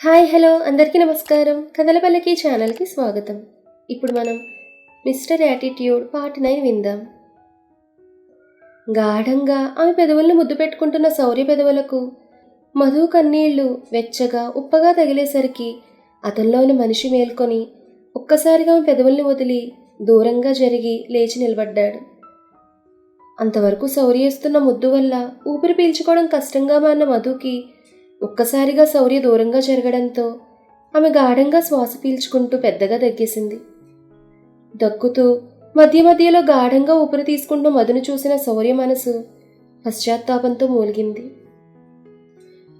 Hi hello అందరికీ నమస్కారం. కథలపల్లకి ఛానల్కి స్వాగతం. ఇప్పుడు మనం మిస్టర్ యాటిట్యూడ్ పార్ట్ 9 విందాం. గాఢంగా ఆమె పెదవులను ముద్దు పెట్టుకుంటున్న శౌర్య పెదవులకు మధు కన్నీళ్లు వెచ్చగా ఉప్పగా తగిలేసరికి అతనిలోని మనిషి మేల్కొని ఒక్కసారిగా ఆమె పెదవుల్ని వదిలి దూరంగా జరిగి లేచి నిలబడ్డాడు. అంతవరకు శౌర్య ఇస్తున్న ముద్దు వల్ల ఊపిరి పీల్చుకోవడం కష్టంగా మారిన మధుకి ఒక్కసారిగా శౌర్య దూరంగా జరగడంతో ఆమె గాఢంగా శ్వాస పీల్చుకుంటూ పెద్దగా దగ్గేసింది. దగ్గుతూ మధ్య మధ్యలో గాఢంగా ఊపిరి తీసుకుంటూ మధును చూసిన శౌర్య మనసు పశ్చాత్తాపంతో మూలిగింది.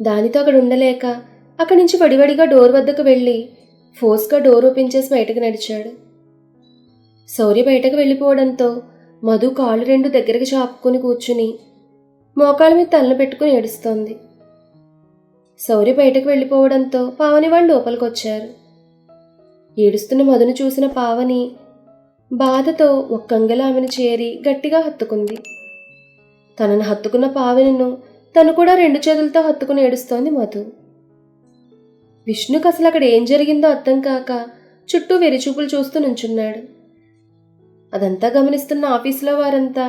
దానితో అక్కడ ఉండలేక అక్కడి నుంచి వడివడిగా డోర్ వద్దకు వెళ్ళి ఫోర్స్గా డోర్ ఓపెన్ చేసి బయటకు నడిచాడు. శౌర్య బయటకు వెళ్ళిపోవడంతో మధు కాళ్ళు రెండు దగ్గరికి చాపుకొని కూర్చుని మోకాళ్ళ మీద తలను పెట్టుకుని ఏడుస్తోంది. శౌర్య బయటకు వెళ్ళిపోవడంతో పావని వాళ్ళు లోపలికొచ్చారు. ఏడుస్తున్న మధును చూసిన పావని బాధతో ఒక్కంగలా ఆమెను చేరి గట్టిగా హత్తుకుంది. తనను హత్తుకున్న పావనిను తను కూడా రెండు చేతులతో హత్తుకుని ఏడుస్తోంది మధు. విష్ణుకు అసలు అక్కడ ఏం జరిగిందో అర్థం కాక చుట్టూ వెరిచూపులు చూస్తూ నుంచున్నాడు. అదంతా గమనిస్తున్న ఆఫీసులో వారంతా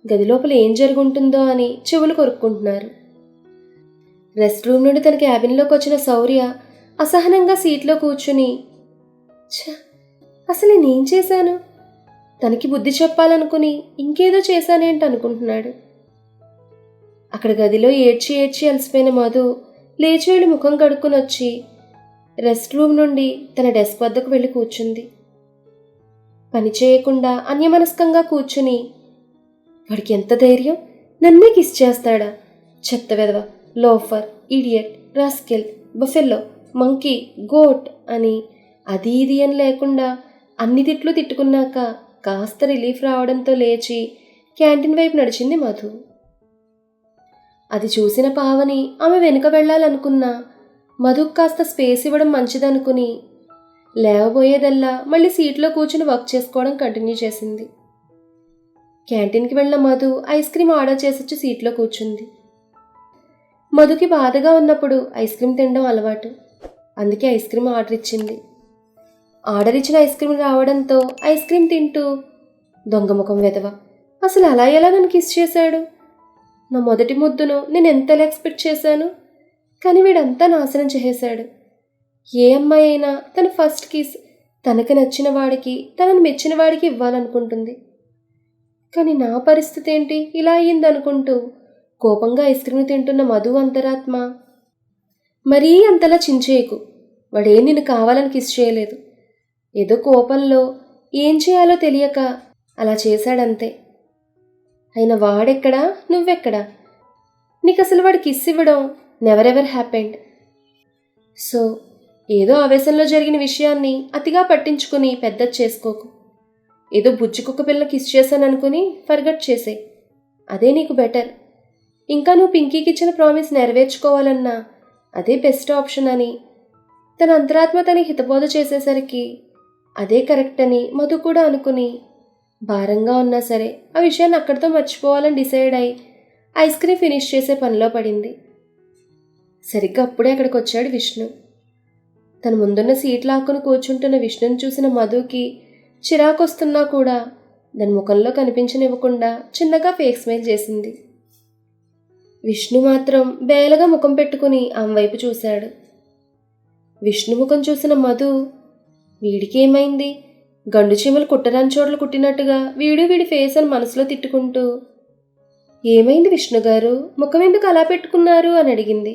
గది లోపల ఏం జరుగుంటుందో అని చెవులు కొరుక్కుంటున్నారు. రెస్ట్ రూమ్ నుండి తన క్యాబిన్లోకి వచ్చిన శౌర్య అసహనంగా సీట్లో కూర్చుని అసలు నేనేం చేశాను, తనకి బుద్ధి చెప్పాలనుకుని ఇంకేదో చేశానేంటి అనుకుంటున్నాడు. అక్కడ గదిలో ఏడ్చి ఏడ్చి అలసిపోయిన మధు లేచి వెళ్ళి ముఖం కడుక్కుని వచ్చి రెస్ట్ రూమ్ నుండి తన డెస్క్ వద్దకు వెళ్ళి కూర్చుంది. పని చేయకుండా అన్యమనస్కంగా కూర్చుని వాడికి ఎంత ధైర్యం, నన్నే కిస్ చేస్తాడా, చెత్త వెధవ, loafer, idiot, rascal, buffalo, monkey, goat అని అది ఇది అని లేకుండా అన్ని తిట్లు తిట్టుకున్నాక కాస్త రిలీఫ్ రావడంతో లేచి క్యాంటీన్ వైపు నడిచింది మధు. అది చూసిన పావని ఆమె వెనుక వెళ్ళాలనుకున్నా మధుకు కాస్త స్పేస్ ఇవ్వడం మంచిదనుకుని లేవబోయేదల్లా మళ్ళీ సీట్లో కూర్చుని వర్క్ చేసుకోవడం కంటిన్యూ చేసింది. క్యాంటీన్కి వెళ్ళిన మధు ఐస్ క్రీమ్ ఆర్డర్ చేసొచ్చి సీట్లో కూర్చుంది. మధుకి బాధగా ఉన్నప్పుడు ఐస్ క్రీమ్ తినడం అలవాటు, అందుకే ఐస్ క్రీమ్ ఆర్డర్ ఇచ్చింది. ఆర్డర్ ఇచ్చిన ఐస్ క్రీమ్ రావడంతో ఐస్ క్రీమ్ తింటూ దొంగముఖం వెధవ, అసలు అలా ఎలా నన్ను కిస్ చేశాడు, నా మొదటి ముద్దును నేను ఎంతలా ఎక్స్పెక్ట్ చేశాను, కానీ వీడంతా నాశనం చేసేశాడు. ఏ అమ్మాయి అయినా తన ఫస్ట్ కిస్ తనకు నచ్చిన వాడికి, తనను మెచ్చిన వాడికి ఇవ్వాలనుకుంటుంది. కానీ నా పరిస్థితి ఏంటి ఇలా అయ్యిందనుకుంటూ కోపంగా ఐస్ క్రీమ్ తింటున్న మధు అంతరాత్మ, మరీ అంతలా చించేయకు, వాడేం నిన్ను కావాలని కిస్ చేయలేదు, ఏదో కోపంలో ఏం చేయాలో తెలియక అలా చేశాడంతే. అయినా వాడెక్కడా నువ్వెక్కడా, నీకు అసలు వాడు కిస్ ఇవ్వడం నెవర్ ఎవర్ హ్యాపెండ్. సో ఏదో ఆవేశంలో జరిగిన విషయాన్ని అతిగా పట్టించుకుని పెద్దది చేసుకోకు. ఏదో బుజ్జి కుక్క పిల్ల కిస్ చేశాననుకుని ఫర్గట్ చేసే, అదే నీకు బెటర్. ఇంకా నువ్వు పింకీకి ఇచ్చిన ప్రామిస్ నెరవేర్చుకోవాలన్నా అదే బెస్ట్ ఆప్షన్ అని తన అంతరాత్మ తనకి హితబోధ చేసేసరికి అదే కరెక్ట్ అని మధు కూడా అనుకుని భారంగా ఉన్నా సరే ఆ విషయాన్ని అక్కడితో మర్చిపోవాలని డిసైడ్ అయి ఐస్ క్రీమ్ ఫినిష్ చేసే పనిలో పడింది. సరిగ్గా అప్పుడే అక్కడికి వచ్చాడు విష్ణు. తన ముందున్న సీట్ లాక్కుని కూర్చుంటున్న విష్ణుని చూసిన మధుకి చిరాకొస్తున్నా కూడా దాని ముఖంలో కనిపించనివ్వకుండా చిన్నగా ఫేస్ స్మైల్ చేసింది. విష్ణు మాత్రం బేలగా ముఖం పెట్టుకుని ఆమె వైపు చూశాడు. విష్ణు ముఖం చూసిన మధు, వీడికి ఏమైంది, గండు చీమలు కుట్టరాని చోట్ల కుట్టినట్టుగా వీడి ఫేస్ అని మనసులో తిట్టుకుంటూ, ఏమైంది విష్ణు గారు, ముఖం ఎందుకు అలా పెట్టుకున్నారు అని అడిగింది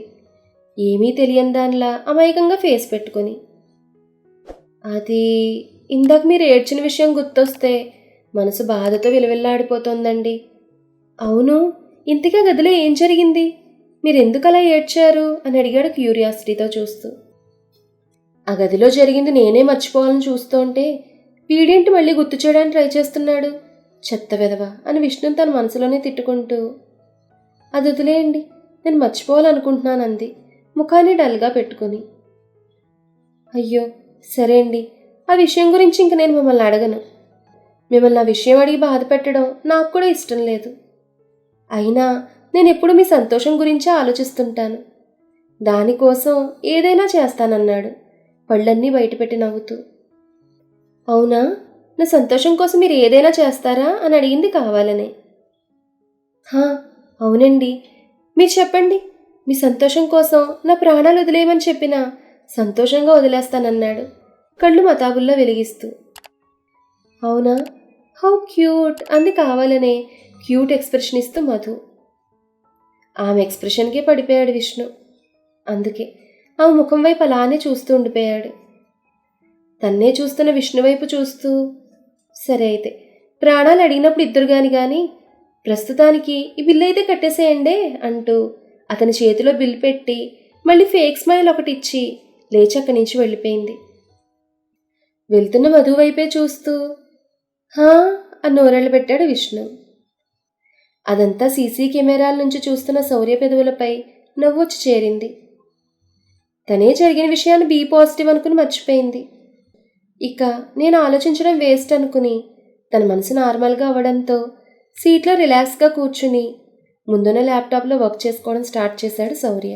ఏమీ తెలియని దానిలా అమాయకంగా ఫేస్ పెట్టుకుని. అది ఇందాక మీరు ఏడ్చిన విషయం గుర్తొస్తే మనసు బాధతో విలవిల్లాడిపోతోందండి. అవును, ఇంతగా గదిలో ఏం జరిగింది, మీరెందుకు అలా ఏడ్చారు అని అడిగాడు క్యూరియాసిటీతో చూస్తూ. ఆ గదిలో జరిగింది నేనే మర్చిపోవాలని చూస్తుంటే వీడేంటి మళ్ళీ గుర్తు చేయడానికి ట్రై చేస్తున్నాడు, చెత్త వెధవ అని విష్ణుని తన మనసులోనే తిట్టుకుంటూ, అది వదిలేయండి, నేను మర్చిపోవాలనుకుంటున్నాను అంది ముఖాన్ని డల్గా పెట్టుకుని. అయ్యో సరే అండి, ఆ విషయం గురించి ఇంక నేను మిమ్మల్ని అడగను. మిమ్మల్ని ఆ విషయం అడిగి బాధ పెట్టడం నాకు కూడా ఇష్టం లేదు. అయినా నేను ఎప్పుడు మీ సంతోషం గురించే ఆలోచిస్తుంటాను. దానికోసం ఏదైనా చేస్తానన్నాడు పళ్ళన్నీ బయటపెట్టి నవ్వుతూ. అవునా, నా సంతోషం కోసం మీరు ఏదైనా చేస్తారా అని అడిగింది కావాలనే. హా, అవునండి, మీరు చెప్పండి, మీ సంతోషం కోసం నా ప్రాణాలు వదిలేయమని చెప్పినా సంతోషంగా వదిలేస్తానన్నాడు కళ్ళు మతాబుల్లో వెలిగిస్తూ. అవునా, హౌ క్యూట్ అంది కావాలనే క్యూట్ ఎక్స్ప్రెషన్ ఇస్తూ మధు. ఆమె ఎక్స్ప్రెషన్కే పడిపోయాడు విష్ణు. అందుకే ఆమె ముఖం వైపు అలానే చూస్తూ ఉండిపోయాడు. తన్నే చూస్తున్న విష్ణు వైపు చూస్తూ, సరే అయితే ప్రాణాలు అడిగినప్పుడు ఇద్దరు కానీ ప్రస్తుతానికి ఈ బిల్లు అయితే కట్టేసేయండే అంటూ అతని చేతిలో బిల్ పెట్టి మళ్ళీ ఫేక్ స్మైల్ ఒకటి ఇచ్చి లేచి అక్కడి నుంచి వెళ్ళిపోయింది. వెళ్తున్న మధు వైపే చూస్తూ హా అని నోరెళ్ళు పెట్టాడు విష్ణు. అదంతా సీసీ కెమెరాల నుంచి చూస్తున్న శౌర్య పెదవులపై నవ్వొచ్చి చేరింది. తనే జరిగిన విషయాన్ని బీ పాజిటివ్ అనుకుని మర్చిపోయింది. ఇక నేను ఆలోచించడం వేస్ట్ అనుకుని తన మనసు నార్మల్గా అవ్వడంతో సీట్లో రిలాక్స్గా కూర్చుని ముందున్న ల్యాప్టాప్లో వర్క్ చేసుకోవడం స్టార్ట్ చేశాడు శౌర్య.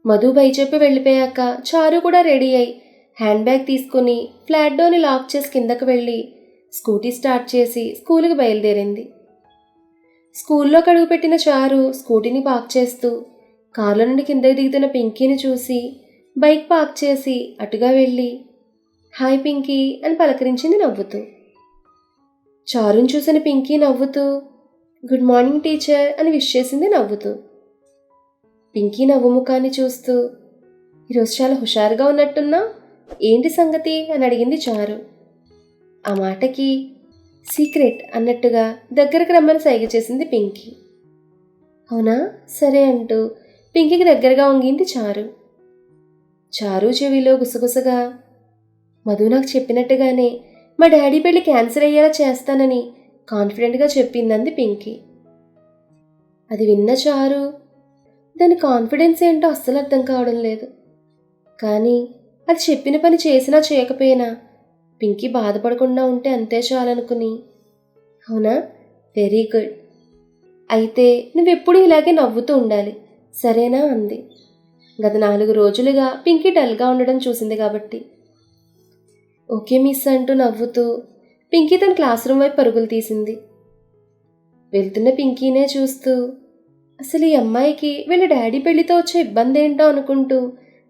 మధు బై చెప్పి వెళ్ళిపోయాక చారు కూడా రెడీ అయి హ్యాండ్ బ్యాగ్ తీసుకుని ఫ్లాట్ డోర్ని లాక్ చేసి కిందకు వెళ్ళి స్కూటీ స్టార్ట్ చేసి స్కూల్కి బయలుదేరింది. స్కూల్లోకి అడుగుపెట్టిన చారు స్కూటీని పార్క్ చేస్తూ కారులో నుండి కిందకి దిగుతున్న పింకీని చూసి బైక్ పార్క్ చేసి అటుగా వెళ్ళి హాయ్ పింకీ అని పలకరించింది నవ్వుతూ. చారుని చూసిన పింకీ నవ్వుతూ గుడ్ మార్నింగ్ టీచర్ అని విష్ చేసింది నవ్వుతూ. పింకీ నవ్వు ముఖాన్ని చూస్తూ ఈరోజు చాలా హుషారుగా ఉన్నట్టున్నా, ఏంటి సంగతి అని అడిగింది చారు. ఆ మాటకి సీక్రెట్ అన్నట్టుగా దగ్గరకు రమ్మని సైగ చేసింది పింకీ. అవునా, సరే అంటూ పింకీకి దగ్గరగా వంగింది చారు. చారు చెవిలో గుసగుసగా మధు నాకు చెప్పినట్టుగానే మా డాడీ పెళ్ళి క్యాన్సిల్ అయ్యేలా చేస్తానని కాన్ఫిడెంట్గా చెప్పిందంది పింకీ. అది విన్న చారు దాని కాన్ఫిడెన్స్ ఏంటో అస్సలు అర్థం కావడం లేదు. కానీ అది చెప్పిన పని చేసినా చేయకపోయినా పింకీ బాధపడకుండా ఉంటే అంతే చాలనుకుని అవునా, వెరీ గుడ్, అయితే నువ్వెప్పుడు ఇలాగే నవ్వుతూ ఉండాలి సరేనా అంది. గత 4 రోజులుగా పింకీ డల్గా ఉండడం చూసింది కాబట్టి. ఓకే మిస్ అంటూ నవ్వుతూ పింకీ తన క్లాస్ రూమ్ వైపు పరుగులు తీసింది. వెళ్తున్న పింకీనే చూస్తూ అసలు ఈ అమ్మాయికి వీళ్ళ డాడీ పెళ్లితో వచ్చే ఇబ్బంది ఏంటో అనుకుంటూ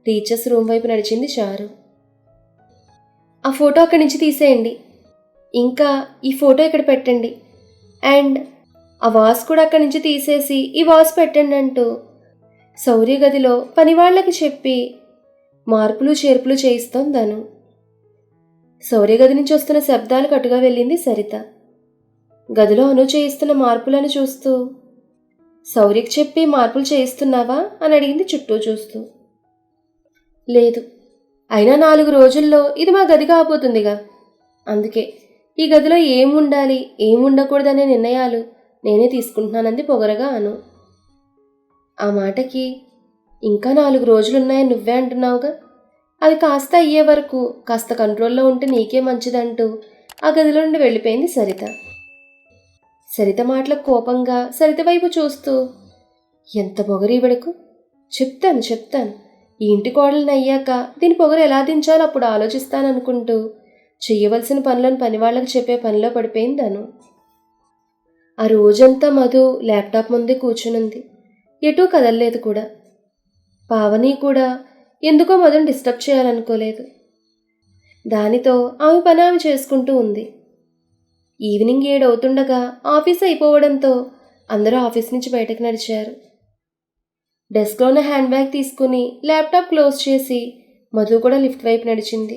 టీచర్స్ రూమ్ వైపు నడిచింది చారు. ఆ ఫోటో అక్కడి నుంచి తీసేయండి, ఇంకా ఈ ఫోటో ఇక్కడ పెట్టండి, అండ్ ఆ వాస్ కూడా అక్కడి నుంచి తీసేసి ఈ వాస్ పెట్టండి అంటూ శౌర్య గదిలో పనివాళ్లకి చెప్పి మార్పులు చేర్పులు చేయిస్తోందను. శౌర్య గది నుంచి వస్తున్న శబ్దాలకు అటుగా వెళ్ళింది సరిత. గదిలో అను చేయిస్తున్న మార్పులను చూస్తూ శౌర్యకి చెప్పి మార్పులు చేయిస్తున్నావా అని అడిగింది చుట్టూ చూస్తూ. లేదు, అయినా 4 రోజుల్లో ఇది మా గది కాబోతుందిగా, అందుకే ఈ గదిలో ఏం ఉండాలి ఏం ఉండకూడదనే నిర్ణయాలు నేనే తీసుకుంటున్నానంది పొగరగా అను. ఆ మాటకి ఇంకా 4 రోజులున్నాయని నువ్వే అంటున్నావుగా, అది కాస్త అయ్యే వరకు కాస్త కంట్రోల్లో ఉంటే నీకే మంచిదంటూ ఆ గదిలో నుండి వెళ్ళిపోయింది సరిత. సరిత మాటలకు కోపంగా సరిత వైపు చూస్తూ ఎంత పొగరీవిడకు, చెప్తాను ఈ ఇంటి కోడలిని అయ్యాక దీని పొగరు ఎలా దించాలో అప్పుడు ఆలోచిస్తాననుకుంటూ చెయ్యవలసిన పనులను పనివాళ్లకు చెప్పే పనిలో పడిపోయింది అను. ఆ రోజంతా మధు ల్యాప్టాప్ ముందే కూర్చునుంది, ఎటూ కదలలేదు కూడా. పావని కూడా ఎందుకో మధుని డిస్టర్బ్ చేయాలనుకోలేదు. దానితో ఆమె పని ఆమె చేసుకుంటూ ఉంది. ఈవినింగ్ 7 అవుతుండగా ఆఫీస్ అయిపోవడంతో అందరూ ఆఫీస్ నుంచి బయటకు నడిచారు. డెస్క్లో ఉన్న హ్యాండ్ బ్యాగ్ తీసుకుని ల్యాప్టాప్ క్లోజ్ చేసి మధు కూడా లిఫ్ట్ వైపు నడిచింది.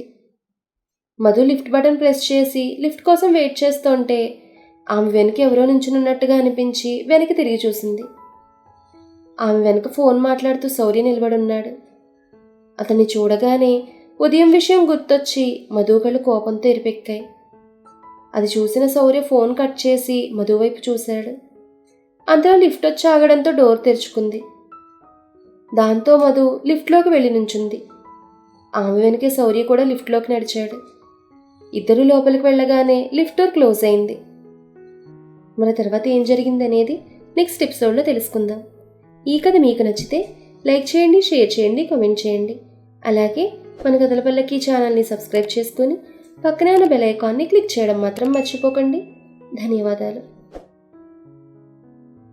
మధు లిఫ్ట్ బటన్ ప్రెస్ చేసి లిఫ్ట్ కోసం వెయిట్ చేస్తుంటే ఆమె వెనక ఎవరో నించునున్నట్టుగా అనిపించి వెనక్కి తిరిగి చూసింది. ఆమె వెనక ఫోన్ మాట్లాడుతూ శౌర్య నిలబడున్నాడు. అతన్ని చూడగానే ఉదయం విషయం గుర్తొచ్చి మధు కళ్ళు కోపంతో ఎరిపెక్కాయి. అది చూసిన శౌర్య ఫోన్ కట్ చేసి మధు వైపు చూశాడు. అంతలో లిఫ్ట్ వచ్చి ఆగడంతో డోర్ తెరుచుకుంది. దాంతో మధు లిఫ్ట్లోకి వెళ్ళి నుంచుంది. ఆమె వెనకే శౌర్య కూడా లిఫ్ట్లోకి నడిచాడు. ఇద్దరు లోపలికి వెళ్ళగానే లిఫ్ట్ డోర్ క్లోజ్ అయింది. మన తర్వాత ఏం జరిగిందనేది నెక్స్ట్ ఎపిసోడ్లో తెలుసుకుందాం. ఈ కథ మీకు నచ్చితే లైక్ చేయండి, షేర్ చేయండి, కామెంట్ చేయండి. అలాగే మన కథల పల్లకి ఛానల్ని సబ్స్క్రైబ్ చేసుకొని పక్కనే ఉన్న బెల్ ఐకాన్ని క్లిక్ చేయడం మాత్రం మర్చిపోకండి. ధన్యవాదాలు.